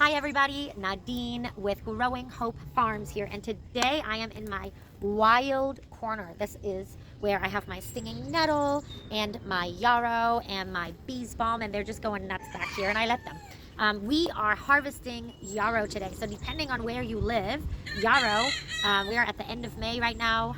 Hi everybody, Nadine with Growing Hope Farms here, and today I am in my wild corner. This is where I have my stinging nettle and my yarrow and my bees balm, and they're just going nuts back here, and I let them. We are harvesting yarrow today, so depending on where you live, yarrow, we are at the end of May right now,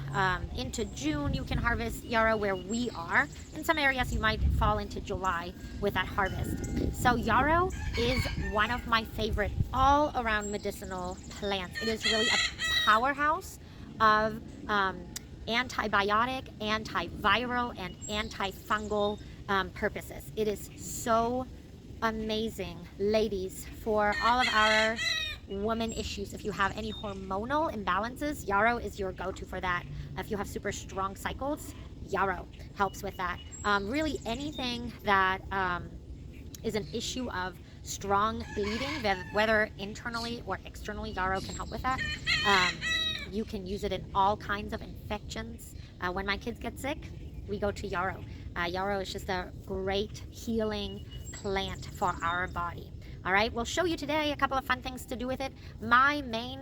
into June you can harvest yarrow where we are. In some areas you might fall into July with that harvest. So yarrow is one of my favorite all around medicinal plants. It is really a powerhouse of antibiotic, antiviral, and antifungal purposes. It is so amazing, ladies, for all of our woman issues. If you have any hormonal imbalances, yarrow is your go-to for that. If you have super strong cycles, yarrow helps with that. Really anything that is an issue of strong bleeding, whether internally or externally, yarrow can help with that. You can use it in all kinds of infections. When my kids get sick, we go to yarrow. Yarrow is just a great healing plant for our body. All right, we'll show you today a couple of fun things to do with it. My main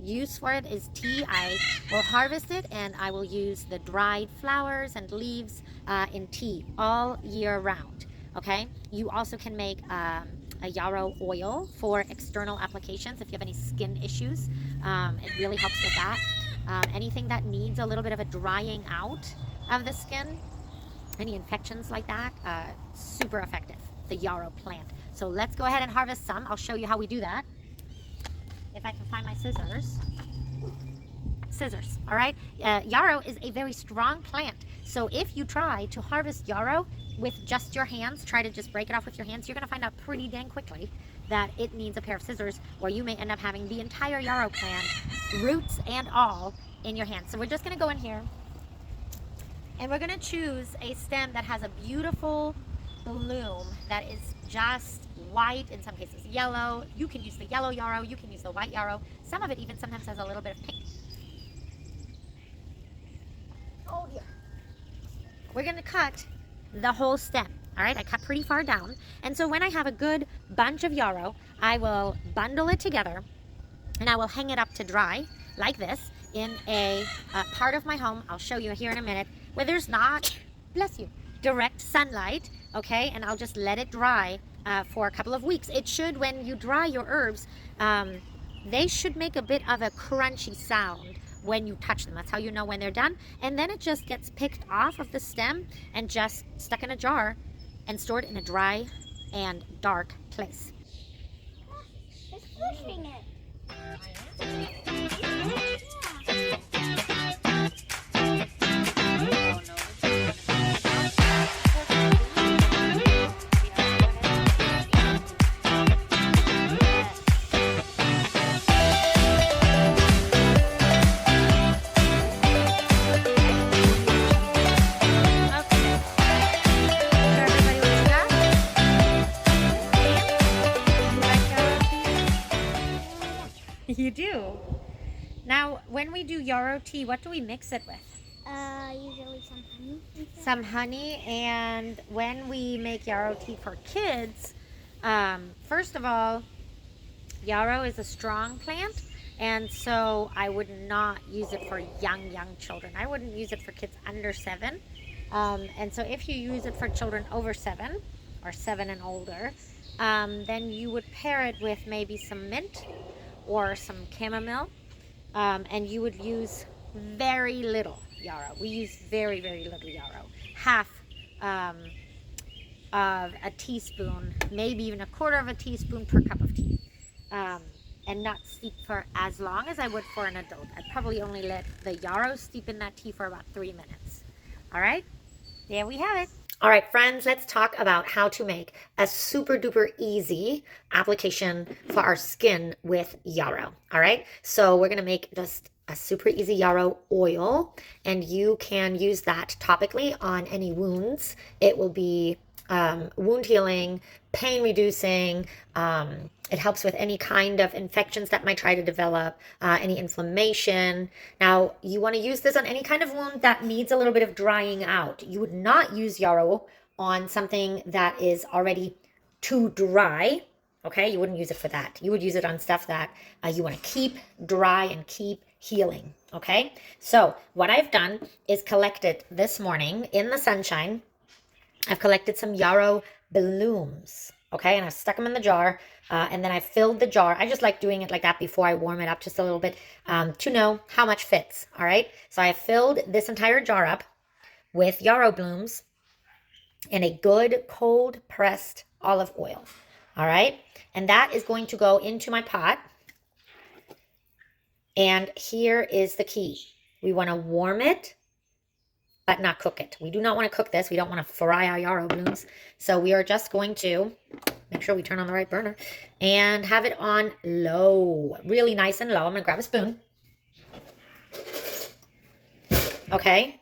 use for it is tea. I will harvest it and I will use the dried flowers and leaves in tea all year round. Okay, you also can make a yarrow oil for external applications if you have any skin issues. It really helps with that. Anything that needs a little bit of a drying out of the skin, any infections like that, super effective, the yarrow plant. So let's go ahead and harvest some. I'll show you how we do that. If I can find my scissors. All right. Yarrow is a very strong plant. So if you try to harvest yarrow with just your hands, try to just break it off with your hands, you're going to find out pretty dang quickly that it needs a pair of scissors, or you may end up having the entire yarrow plant, roots and all, in your hands. So we're just going to go in here and we're going to choose a stem that has a beautiful bloom that is just white, in some cases yellow. You can use the yellow yarrow, you can use the white yarrow. Some of it even sometimes has a little bit of pink. Oh dear. We're going to cut the whole stem. All right, I cut pretty far down. And so when I have a good bunch of yarrow, I will bundle it together and I will hang it up to dry like this in a part of my home. I'll show you here in a minute where there's not, bless you, direct sunlight. Okay, and I'll just let it dry for a couple of weeks. It should, when you dry your herbs, they should make a bit of a crunchy sound when you touch them. That's how you know when they're done. And then it just gets picked off of the stem and just stuck in a jar and stored in a dry and dark place. It's pushing it. You do. Now, when we do yarrow tea, what do we mix it with? Usually some honey. Some honey. And when we make yarrow tea for kids, first of all, yarrow is a strong plant, and so I would not use it for young children. I wouldn't use it for kids under 7. And so if you use it for children over 7 or 7 and older, then you would pair it with maybe some mint or some chamomile, and you would use very little yarrow. We use very little yarrow, half of a teaspoon, maybe even a quarter of a teaspoon per cup of tea, and not steep for as long as I would for an adult. I'd probably only let the yarrow steep in that tea for about 3 minutes. All right, there we have it. All right, friends, let's talk about how to make a super duper easy application for our skin with yarrow. All right, so we're going to make just a super easy yarrow oil, and you can use that topically on any wounds. It will be wound healing, pain reducing. It helps with any kind of infections that might try to develop, any inflammation. Now, you want to use this on any kind of wound that needs a little bit of drying out. You would not use yarrow on something that is already too dry. Okay, you wouldn't use it for that. You would use it on stuff that you want to keep dry and keep healing. Okay, so what I've done is collected this morning in the sunshine. I've collected some yarrow blooms. Okay, and I've stuck them in the jar, and then I filled the jar. I just like doing it like that before I warm it up just a little bit to know how much fits. All right, so I filled this entire jar up with yarrow blooms in a good cold pressed olive oil. All right, and that is going to go into my pot. And here is the key. We want to warm it, but not cook it. We do not want to cook this. We don't want to fry our yarrow blooms. So we are just going to make sure we turn on the right burner and have it on low, really nice and low. I'm going to grab a spoon. Okay.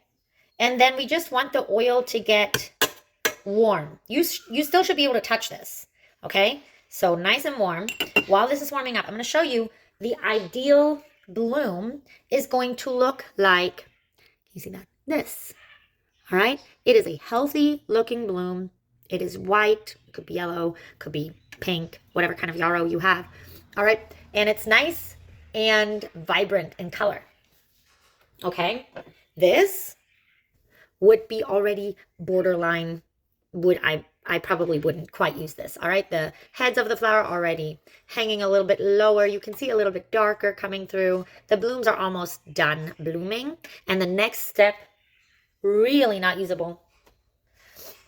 And then we just want the oil to get warm. You still should be able to touch this. Okay. So nice and warm. While this is warming up, I'm going to show you the ideal bloom is going to look like, you see that? This. All right. It is a healthy looking bloom. It is white, could be yellow, could be pink, whatever kind of yarrow you have. All right. And it's nice and vibrant in color. Okay. This would be already borderline. I probably wouldn't quite use this. All right. The heads of the flower already hanging a little bit lower. You can see a little bit darker coming through. The blooms are almost done blooming. And the next step, really not usable,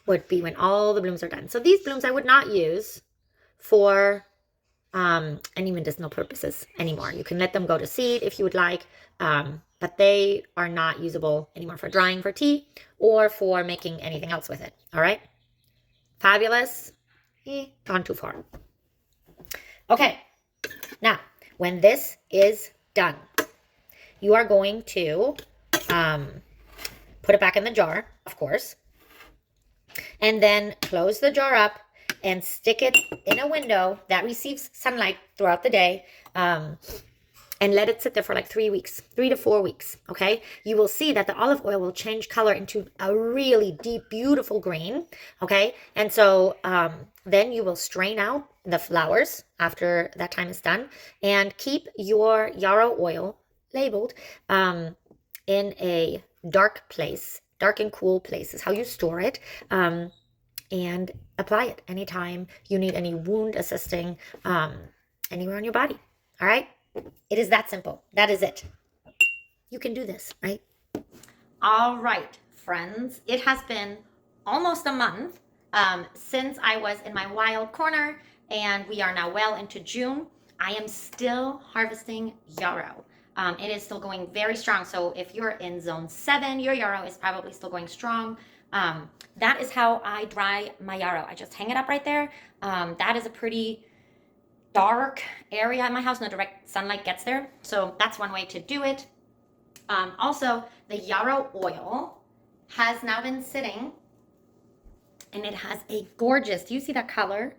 would be when all the blooms are done. So these blooms I would not use for any medicinal purposes anymore. You can let them go to seed if you would like, but they are not usable anymore for drying for tea or for making anything else with it. All right. Fabulous. Gone too far. Okay. Now, when this is done, you are going to put it back in the jar, of course, and then close the jar up and stick it in a window that receives sunlight throughout the day, and let it sit there for like 3 weeks, 3 to 4 weeks. Okay, you will see that the olive oil will change color into a really deep, beautiful green. Okay, and so then you will strain out the flowers after that time is done, and keep your yarrow oil labeled in a dark place. Dark and cool place is how you store it, and apply it anytime you need any wound assisting anywhere on your body. All right. It is that simple. That is it. You can do this, right? All right, friends. It has been almost a month since I was in my wild corner, and we are now well into June. I am still harvesting yarrow. It is still going very strong. So if you're in zone 7, your yarrow is probably still going strong. That is how I dry my yarrow. I just hang it up right there. That is a pretty dark area in my house. No direct sunlight gets there. So that's one way to do it. Also, the yarrow oil has now been sitting, and it has a gorgeous, do you see that color?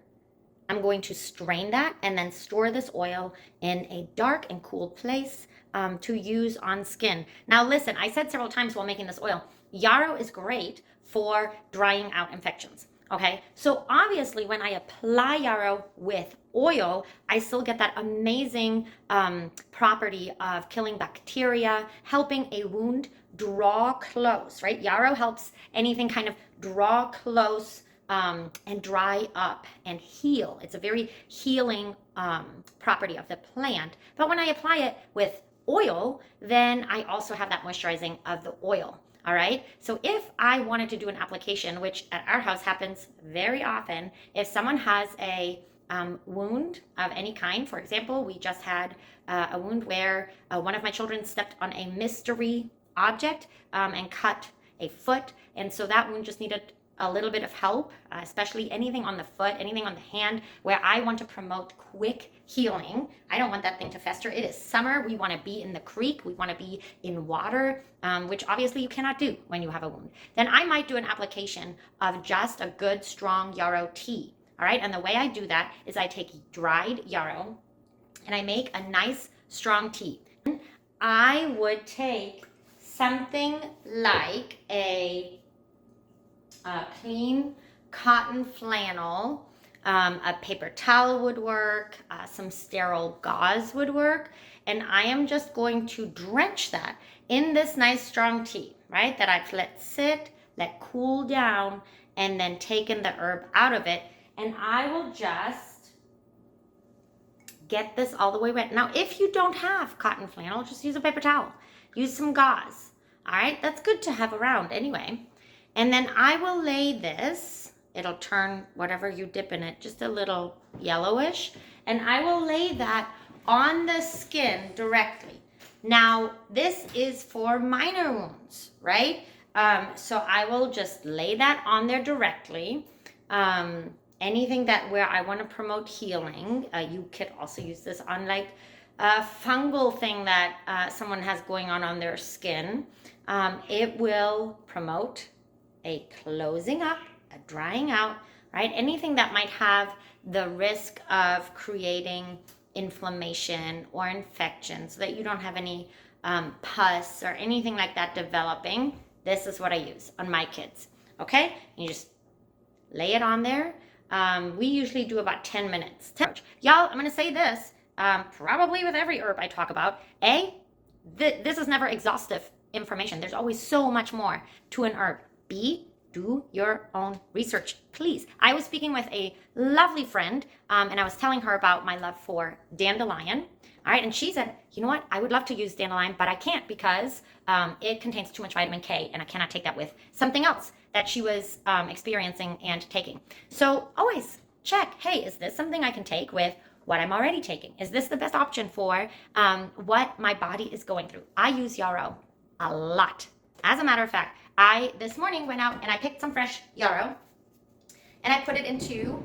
I'm going to strain that and then store this oil in a dark and cool place to use on skin. Now listen, I said several times while making this oil, yarrow is great for drying out infections. Okay, so obviously when I apply yarrow with oil, I still get that amazing property of killing bacteria, helping a wound draw close, right? Yarrow helps anything kind of draw close and dry up and heal. It's a very healing property of the plant. But when I apply it with oil, then I also have that moisturizing of the oil. All right. So if I wanted to do an application, which at our house happens very often, if someone has a wound of any kind, for example, we just had a wound where one of my children stepped on a mystery object and cut a foot. And so that wound just needed a little bit of help, especially anything on the foot, anything on the hand, where I want to promote quick healing. I don't want that thing to fester. It is summer. We want to be in the creek. We want to be in water, which obviously you cannot do when you have a wound. Then I might do an application of just a good, strong yarrow tea. All right. And the way I do that is I take dried yarrow and I make a nice, strong tea. I would take something like a clean cotton flannel, A paper towel would work. Some sterile gauze would work. And I am just going to drench that in this nice strong tea, right? That I've let sit, let cool down, and then taken the herb out of it. And I will just get this all the way wet. Now, if you don't have cotton flannel, just use a paper towel. Use some gauze. All right, that's good to have around anyway. And then I will lay this. It'll turn whatever you dip in it just a little yellowish. And I will lay that on the skin directly. Now, this is for minor wounds, right? So I will just lay that on there directly. Anything that where I want to promote healing, you could also use this on like a fungal thing that someone has going on their skin. It will promote a closing up, a drying out, right? Anything that might have the risk of creating inflammation or infection so that you don't have any pus or anything like that developing. This is what I use on my kids, okay? You just lay it on there. We usually do about 10 minutes. Y'all, I'm going to say this, probably with every herb I talk about. This is never exhaustive information. There's always so much more to an herb. B, do your own research, please. I was speaking with a lovely friend, and I was telling her about my love for dandelion. All right, and she said, you know what? I would love to use dandelion, but I can't because it contains too much vitamin K, and I cannot take that with something else that she was experiencing and taking. So always check, hey, is this something I can take with what I'm already taking? Is this the best option for what my body is going through? I use yarrow a lot. As a matter of fact, I this morning went out and I picked some fresh yarrow and I put it into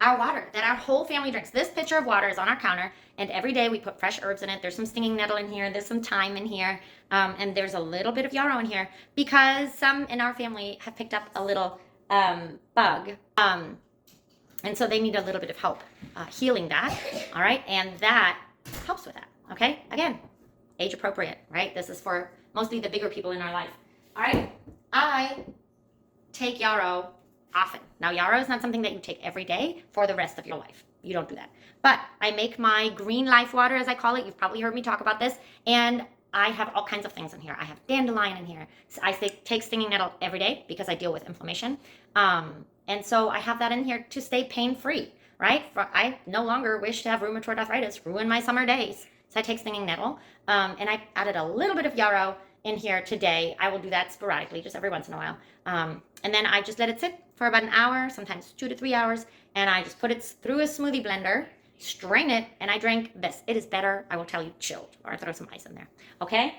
our water that our whole family drinks. This pitcher of water is on our counter, and every day we put fresh herbs in it. There's some stinging nettle in here, there's some thyme in here, and there's a little bit of yarrow in here because some in our family have picked up a little bug, and so they need a little bit of help healing that, all right? And that helps with that, okay? Again, age appropriate, right? This is for mostly the bigger people in our life. All right, I take yarrow often. Now, yarrow is not something that you take every day for the rest of your life. You don't do that. But I make my green life water, as I call it. You've probably heard me talk about this. And I have all kinds of things in here. I have dandelion in here. So I take stinging nettle every day because I deal with inflammation. And so I have that in here to stay pain-free, right? I no longer wish to have rheumatoid arthritis ruin my summer days. So I take stinging nettle. And I added a little bit of yarrow in here today. I will do that sporadically, just every once in a while. And then I just let it sit for about an hour, sometimes 2 to 3 hours, and I just put it through a smoothie blender, strain it, and I drink this. It is better, I will tell you, chilled, or throw some ice in there, okay?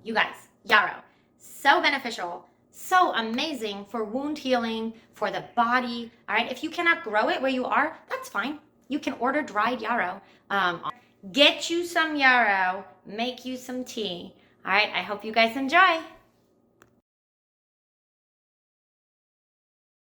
You guys, yarrow, so beneficial, so amazing for wound healing, for the body, all right? If you cannot grow it where you are, that's fine. You can order dried yarrow. Get you some yarrow, make you some tea. All right, I hope you guys enjoy.